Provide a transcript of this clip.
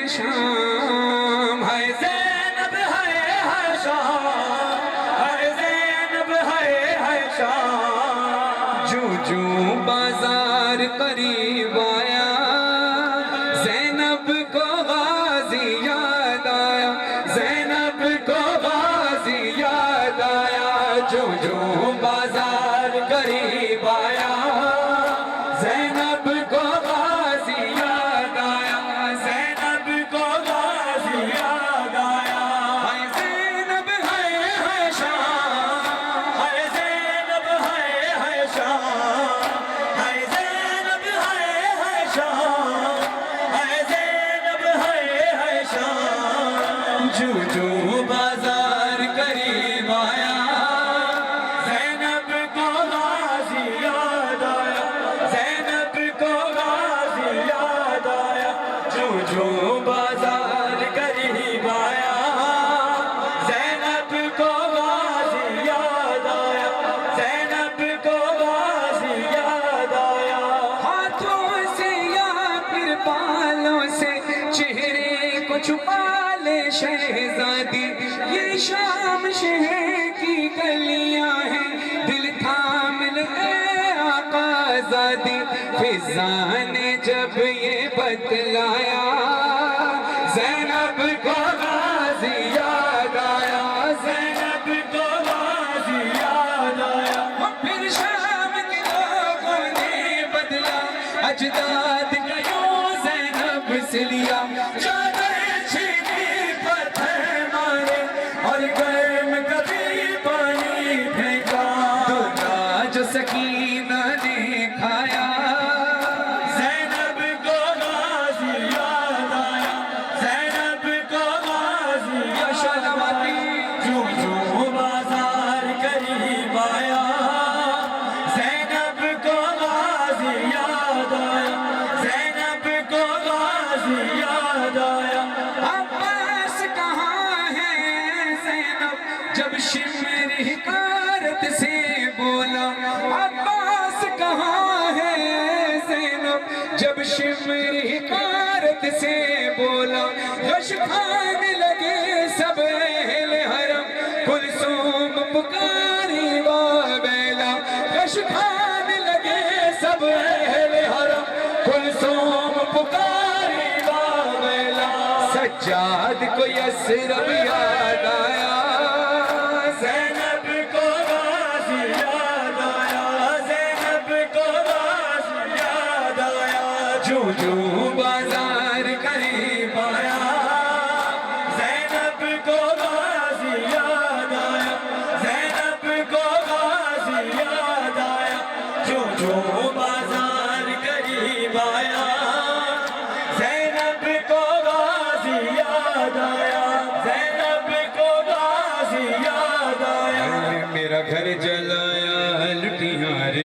شام، ہے زینب ہے شام، ہے زینب ہے شام، جو جو بازار قریب آیا زینب کو غازی یاد آیا، زینب کو غازی یاد آیا، جو جو بازار قریب آیا زینب کو غازی یاد آیا، زینب کو غازی یاد آیا، ہے زینب ہے شام، ہے زینب ہے شام، ہے زینب ہے شام، ہے زینب ہے شام، جو جو بازار قریب آیا زینب کو غازی یاد آیا، زینب کو غازی یاد آیا، جو جو بازار قریب آیا زینب کو غازی یاد آیا، زینب کو غازی یاد آیا، ہاتھوں سے یا پھر بالوں سے چہرے کو چھپا لے شہزادی، یہ شام شہر کی گلیاں ہیں، دل تھام لے اے آقا زادی، فضا نے جب یہ بتلایا زینب کو غازی یاد آیا، زینب کو غازی یاد آیا، پھر شام کے لوگوں نے بدلا اجداد کا یوں زینب سے لیا، چادر چھینی پتھر مارے اور گرم کبھی پانی پھینکا، دودھا جو سکینہ نے کھایا زینب کو غازی یاد آیا، زینب کو غازی یاد آیا، جو جو بازار قریب آیا زینب کو غازی یاد آیا، زینب کو غازی یاد آیا، عباس کہاں ہے زینب جب شمر حکارت سے بولا، عباس کہاں ہے زینب جب شمر حکارت سے بولا، غش کھانے لگے سب اہل حرم، کلثوم پکاری بابیلا، غش کھانے لگے سب اہل حرم، کلثوم پکاری بابیلا، سجاد کو یثرب یاد آیا زینب کو غازی یاد آیا، زینب کو غازی یاد آیا، جو جو بازار قریب آیا زینب کو غازی یاد آیا، زینب کو غازی یاد آیا، جو جو بازار قریب آیا زینب کو غازی یاد آیا۔